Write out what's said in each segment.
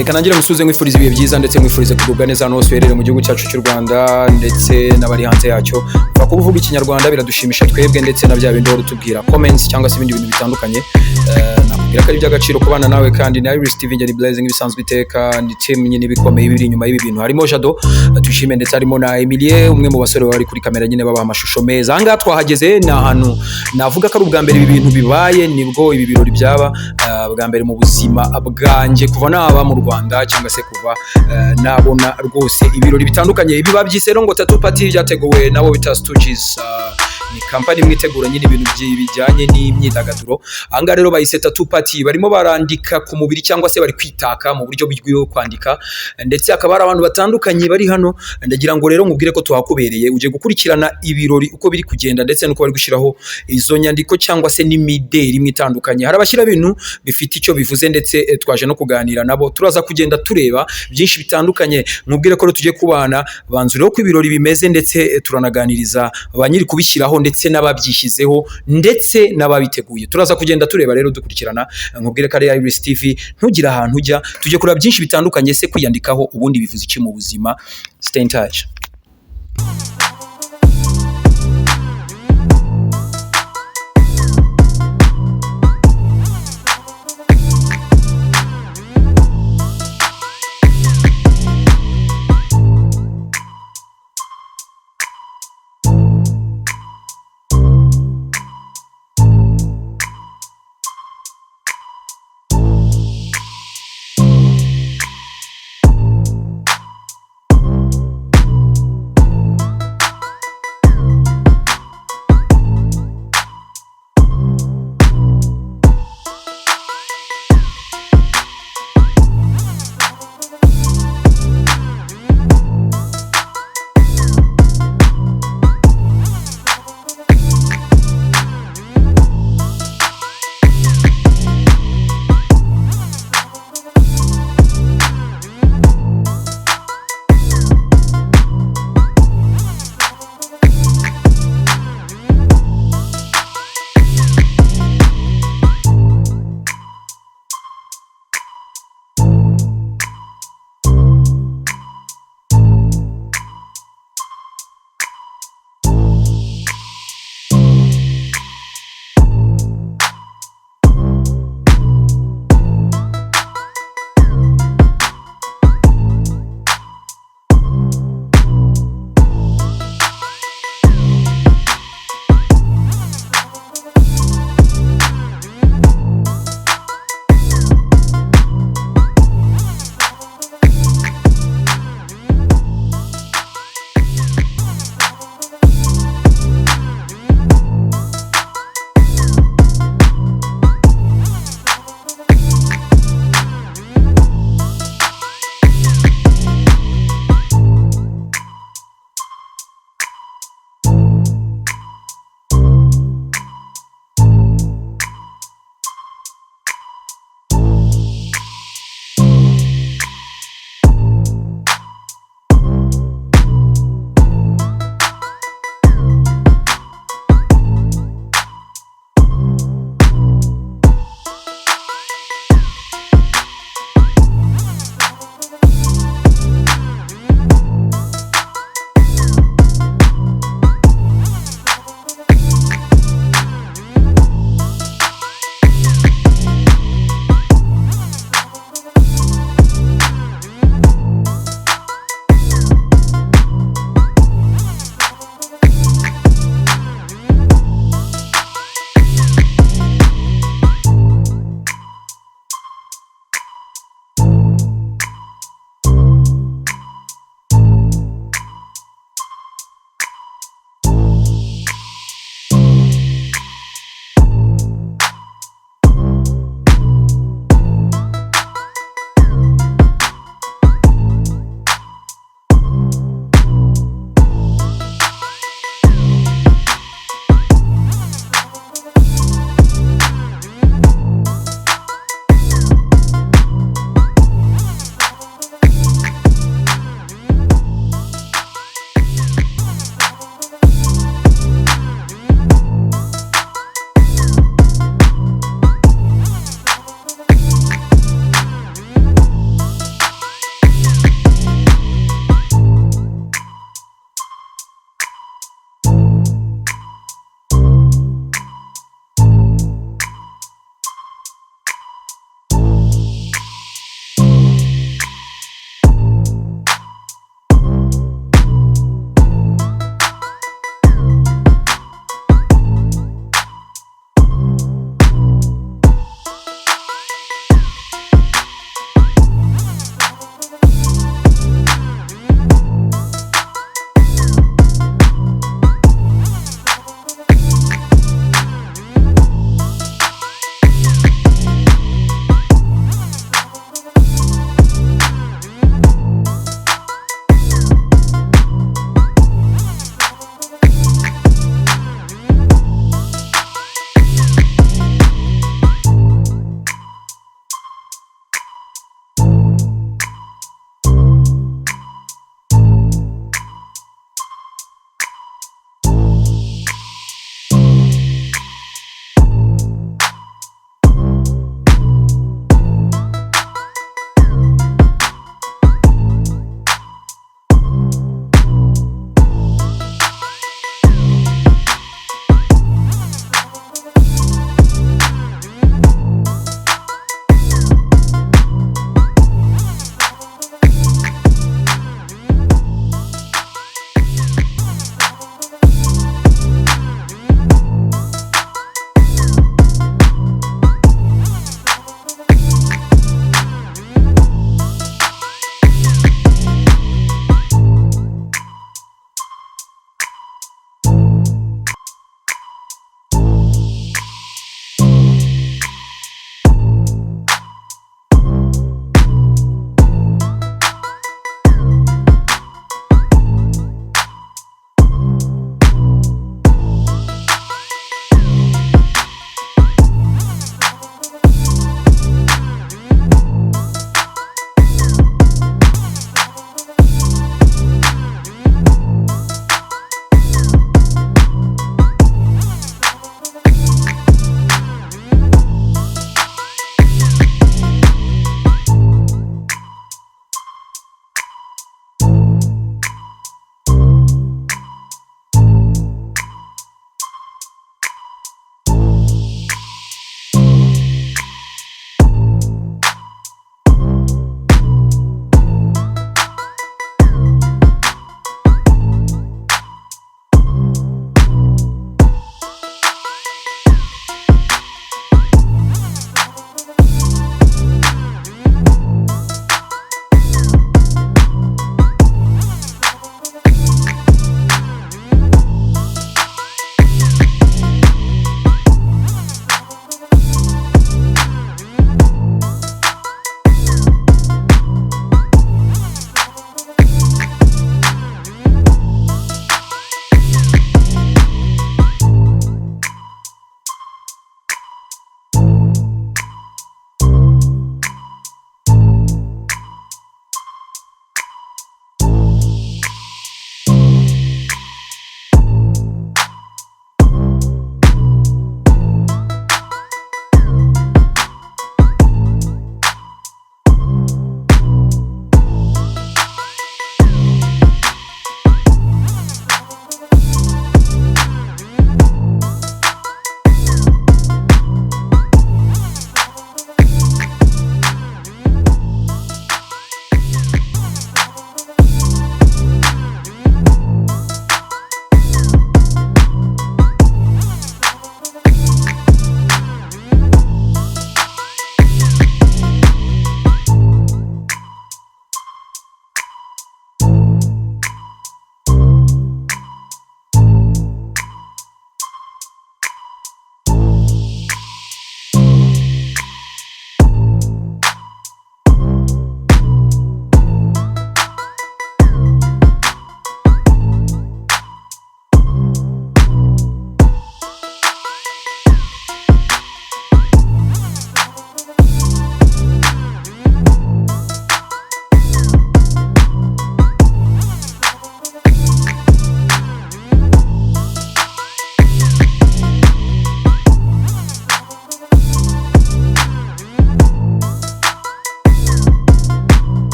reka nangire musuze mwifuriza ibihe byiza ndetse mwifurize kugubwa neza hano hose uherereye mu gihugu cyacu cy'u Rwanda ndetse n'abari hanze yacyo. Kuvuga ikinyarwanda biradushimisha twebwe ndetse na bya bindi tubwira comments cyangwa se ibindi bintu bitandukanye. Nakubwira ko ari by'agaciro kubana nawe kandi na Ihere TV ngeri blaise.mizero iteka ni team nyine bikomeye biri inyuma y'ibi bintu. Harimo Jado tushime ndetse harimo na Emilie, umwe mu basore bari kuri kamera nyine babaha amashusho meza. Aha ngaha twahageze ni ahantu navuga ko ari ubwa mbere ibi bintu bibaye, nibwo ibi birori byaba bwa mbere mu buzima bwanjye kuva naba mu Rwanda cyangwa se kuva nabona rwose ibirori bitandukanye. Ibi babyise ngo Tatoo party byateguwe nabo bita ni company mwitegura nyine ibintu bijyanye n'imyidagaduro. Anga rero bayise Tatoo party, barimo barandika ku mubiri cyangwa se bari kwitaka mu buryo bwo kwandika, ndetse akaba ari abantu batandukanye bari hano. Ndagira ngo rero nkubwire ko tuhakubereye uje gukurikirana ibirori uko biri kugenda ndetse nuko bari gushiraho izo nyandiko cyangwa se n'imideri mitandukanye. Hari abashyira ibintu bifite icyo bivuze ndetse twaje no kuganira nabo, turaza kugenda tureba byinshi bitandukanye. Nkubwire ko tujye kubana banzuriho ko ibirori bimeze ndetse turanaganiriza abanyiri kubishyiraho ndetse n'ababyishyizeho ndetse n'ababiteguye. Turaza kugenda tureba rero dukurikirana. Nkubwire ko ari Ihere TV, ntugira ahantu ujya, tujye kureba byinshi bitandukanye. Se kwiyandikaho ubundi bivuze iki mu buzima? Stay in touch.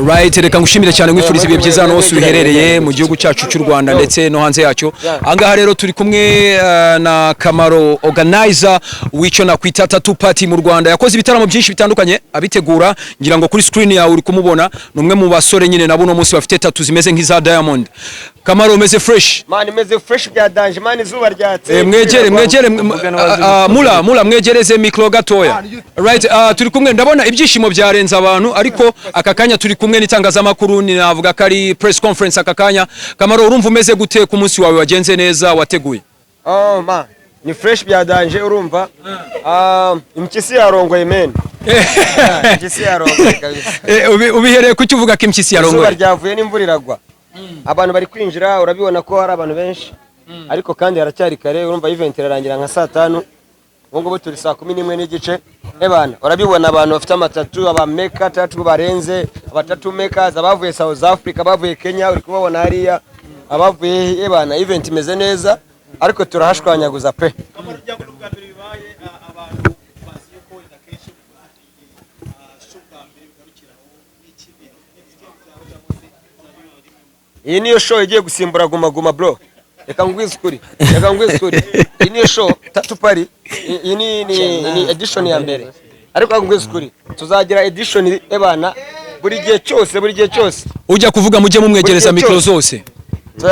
Right, reka ngushimire cyane mwifuriza ibihe byiza hano hose uherereye mu gihugu cyacu cy'u Rwanda ndetse no hanze yacyo. Angaha rero turi kumwe na Kamaro organizer w'icyo nakwita Tatoo party mu Rwanda. Yakoze ibitaramo byinshi bitandukanye abitegura, ngira ngo kuri screen yawe uri kumubona, numwe mu basore nyine nabo no munsi bafite tattoo zimeze nk'iza Diamond. Kamaro meze fresh. Man meze fresh bya danger man, izuba ryatse. Mwegere mula mwegereze micro gatoya. Right, turi kumwe ndabona ibyishimo byarenza abantu, ariko akakanya turi kumwe n'itangazamakuru, ninavuga kari press conference akakanya. Kamaro, urumva umeze gute ku munsi wawe wagenze neza wateguye? Oh man, ni fresh bya danger urumva. Impyisi yarongoye men. Impyisi yarongoye kabisa. Ubihereye ku cyuvuga ko impyisi yarongoye? Izuba ryavuye n'imvura iragwa. Abantu bari kwinjira, urabibona ko hari abantu benshi. Ariko kandi haracyari kare, urumva event irarangira nka saa 5. Ubwo turi saa 11 n'igice. Ebana, urabibona abantu bafite amatatu, aba maker tattoo barenze, aba tattoo makers abavuye South Africa, abavuye Kenya, uri kubabona hariya, abavuye ebana, event imeze neza, ariko turahashwanyaguza pe. Iyi niyo show igiye gusimbura guma bro. Reka ngwize kuri. Iyi niyo show Tatoo party. Iyi ni edition ya mbere. Ariko ngwize kuri. Tuzagira edition ebana buri gihe cyose. Ujya kuvuga mujye mumwegereza micro zose.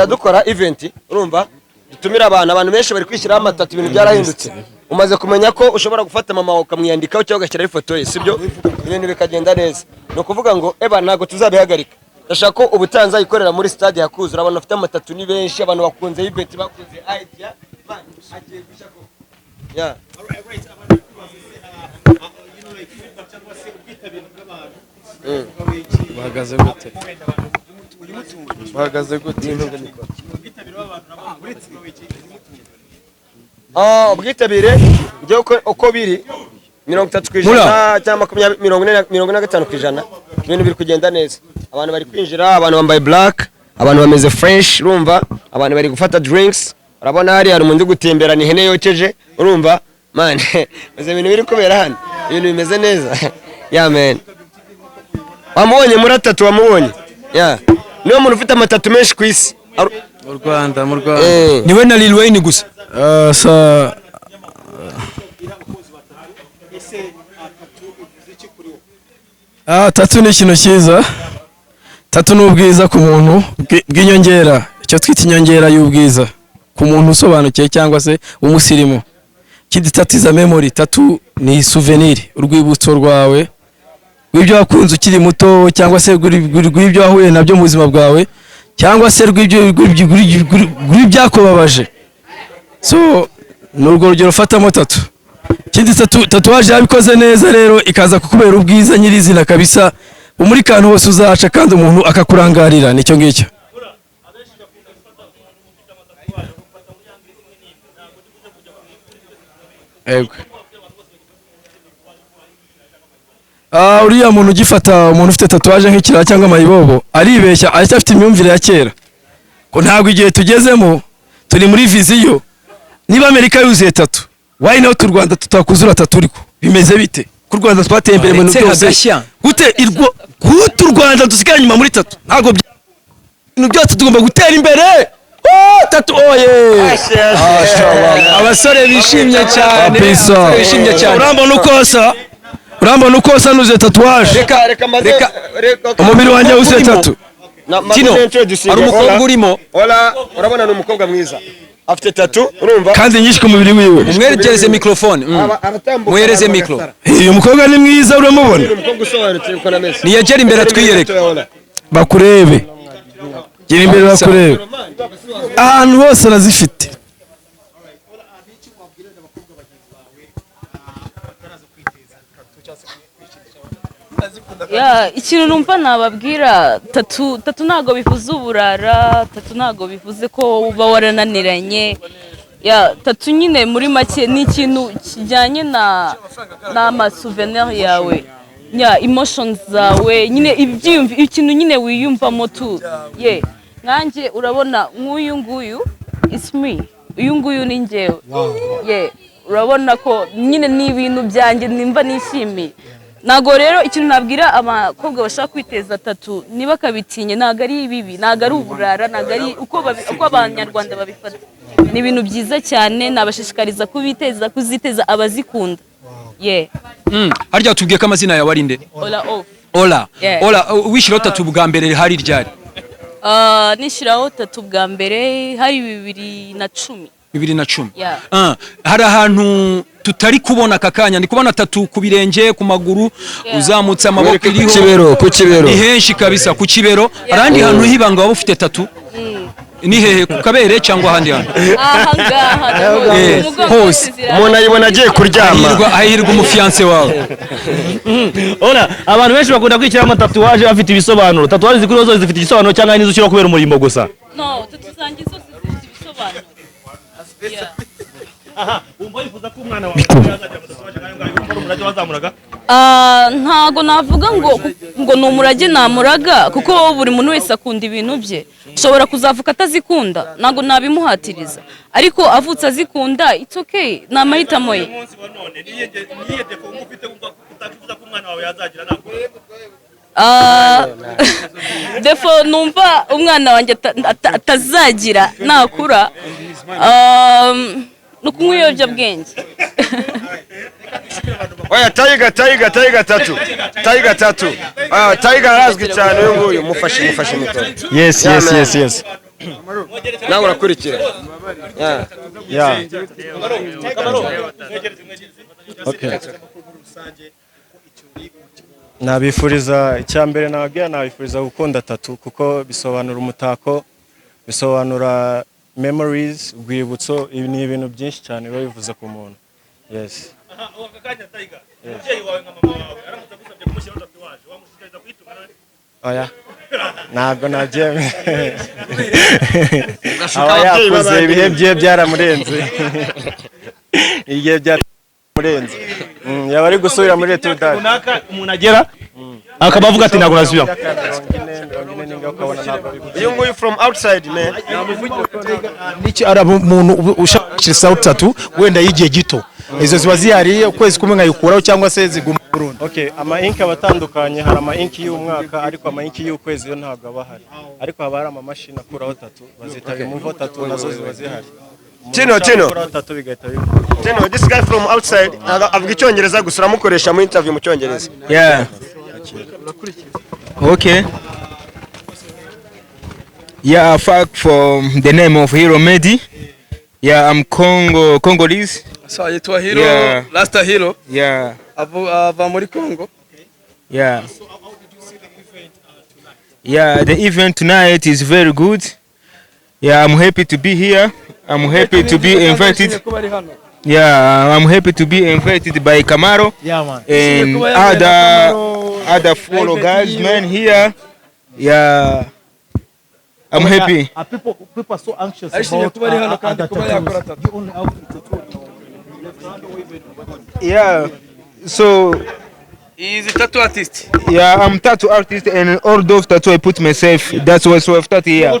Dukora event, urumva? Dutumira abantu benshi bari kwishyira amatatu, ibintu byarahindutse. Umaze kumenya ko ushobora gufata mama ukamwiyandikaho cyangwa ugashyira ifoto ye, sibyo? Ibintu bikagenda neza. No kuvuga ngo ebana ntago tuzabihagarika. Ndashaka ko ubutanza ikorera muri stade yakuze, abantu bafite amatatu ni benshi, abantu bakunze ibeti, bakunze idea, man agiye gushako. Yeah. Alright, abantu cyangwa se ubwitabire bw'abantu. Bahagaze gute? Ubwitabire bw'abantu uretse ubwitabire ngiye uko biri 30% cyangwa 45%. Ibintu biri kugenda neza. Abantu bari kwinjira, abantu bambaye black, abantu bameze fresh, urumva? Abantu bari gufata drinks. Urabona hari umuntu gutembera ni hene yokeje, urumva? Man, meze ibintu biri kubera hano. Ibintu bimeze neza. Yeah man. Wamubonye muri Tatoo wamubonye? Yeah. Niyo muntu ufite amatatu menshi ku isi. Mu Rwanda. Niwe na Lil Wayne gusa. Tatoo ni ikintu cyiza. Tatoo ni ubwiza ku muntu bw'inyongera, icyo twita inyongera y'ubwiza ku muntu usobanukiye cyangwa se umusirimu. Kidi Tatoo is a memory. Tatoo ni souvenir, urwibutso rwawe rw'ibyo wakunze ukiri muto, cyangwa se rw'ibyo wahuye nabyo mu buzima bwawe, cyangwa se rw'ibyakubabaje. So n'urwo rugero ufatamo Tatoo. Kindi tatuwaje yabikoze neza rero ikaza kukubera ubwiza nyirizina kabisa, umuri kantu hose uzaca kandi umuntu akakurangarira. Nicyo ngicyo. Uriya muntu ugifata umuntu ufite tatuwaje nk'ikira cyangwa amayibobo aribeshya, aracyafite imyumvire ya kera. Ko ntabwo igihe tugezemo turi muri viziyo. Niba Amerika yuzuye Tatoo, why not Rwanda tutakuzura Tatoo uriko? Bimeze bite? Ku Rwanda twateye imbere mu byose. Gute Rwanda dusigaye nyuma muri Tatoo? Ntago ibintu byose tugomba gutera imbere. Tatoo oye. Abasore bishimye cyane. Bishimye cyane. Urambona ukosa nuze tatuwaje. Reka umubiri wanjye wuse Tatoo. Kino ari umukobwa urimo. Urabona ni umukobwa mwiza. Afite Tatoo, urumva? Kandi nyinshi ku mubiri wiwe. Umwerekereze microphone. Muhereze micro. Uyu mukobwa ni mwiza uramubona? Umukobwa usobanutse uko nameze. Niyegera imbere twiyereke. Bakurebe. Gira imbere bakurebe. Ahantu hose arazifite. Ikintu numva nababwira, Tatoo ntago bivuze uburara, Tatoo ntago bivuze ko uba warananiranye. Tatoo nyine muri make ni ikintu kijyanye na souvenir yawe, emotions zawe, nyine ikintu nyine wiyumvamo tu. Nanjye urabona nk'uyu nguyu, it's me. Uyu nguyu ni njyewe. Urabona ko nyine ni ibintu byanjye nimba nishimiye. Nago rero ikintu nabwira abakobwa bashaka kwiteza tattoo niba kabitinye nago ari bibi, nago ari uburara, nago ari uko Abanyarwanda babifata. Ni ibintu byiza cyane, nabashishikariza kuziteza abazikunda. Harya tubwiye ko amazina yawe ari nde? Ola. Wishiraho tattoo bwa mbere hari ryari? Nishiraho tattoo bwa mbere hari 2010. 2010. Hari ahantu tutari kubona akakanya, ndi kubona tattoo ku birenge, ku maguru, uzamutse amaboko iriho ku kibero. Ni henshi kabisa ku kibero. Arandi hantu hibanga waba ufite tattoo? Ni hehe, ku kabere cyangwa ahandi hantu? Hose umuntu ayibona agiye kuryama. Ahirwa umufiance wawe. Ola, abantu benshi bakunda kwikiramo tatuwaje bafite ibisobanuro. Tatuwaje zikuru zose zifite igisobanuro cyangwa nizo ushyira kubera umurimo gusa? No, tutusangiza zose zifite ibisobanuro. Wifuza ko umwana wawe yazajya mu tatuwaje ngayo umurage wazamuraga? Ntago navuga ngo ni umurage namuraga, kuko buri muntu wese akunda ibintu bye. Ushobora kuzavuka atazikunda, ntago nabimuhatiriza, ariko avutse azikunda it's okay, ni amahitamo ye. Defo numva umwana wanjye atazagira nakura no kunywa ibiyobyabwenge. Oya Tiger Tatoo. Tiger arazwi cyane uyu nguyu, mufashe mikoro. Yes. Nawe urakurikira. Okay. Nabifuriza icyambere nabifuriza gukunda tattoo kuko bisobanura umutako, bisobanura memories, urwibutso, ni ibintu byinshi cyane biba bivuze ku muntu. Yes. Oya. Ntabwo nabyemeye. Aba yakuze ibihe bye byaramurenze. Igihe byaramurenze. Yaba ari gusubira muri Tour d'Art. Umuntu agera akaba avuga ati ntabwo nasubira. You nguyu from outside man. Niki ari umuntu ushakira tattoo wenda yigiye gito. Izo ziba zihari ukwezi kumwe nkayikuraho cyangwa se ziguma Burundi. Okay, ama ink abatandukanye, hari ama ink y'umwaka ariko ama ink y'ukwezi yo ntabwo abahari. Ariko haba hari ama machine akuraho tattoo, bazita removal tattoo, nazo ziba zihari. Tino. Tattoo bigahita bikura. Tino, this guy from outside avuga icyongereza gusa uramukoresha mu interview mu cyongereza. Yeah. Okay. Yeah, fuck from the name of Hero Medi. Yeah, I'm Congolese. So yitwa Hero, Yeah. Lasta Hero. Yeah. Ava muri Congo. Yeah. Yeah, the event tonight is very good. Yeah, I'm happy to be here. I'm happy to be invited. Yeah, I'm happy to be invited by Camaro. Yeah man. And other fellow guys, man, here. Yeah. I'm happy. People are so anxious About Yeah. So He's a tattoo artist. yeah, I'm tattoo artist and all those tattoo I put myself. That's why so I've started here.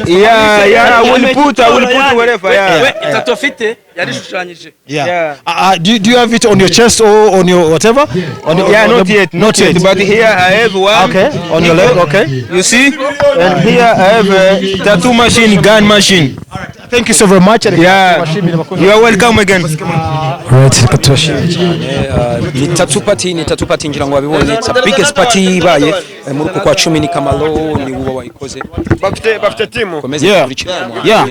Yeah, I will put whatever. Yeah. Tattoo ufite yarishushanyije. Yeah. Do you have it on your chest or on your whatever? On your, Yeah, on not the- yet. But here I have one. Okay, on your leg. Okay. You see? And here I have a tattoo machine, gun machine. Thank you so very much. Yeah. You are welcome again. Right, Ni tattoo party ngira ngo wabibonye, it's a biggest party ibaye muri uku kwa 10 ni Kamalo ni uwo wayikoze. Bafite timu. Komeze Yeah. kurikira. Yeah.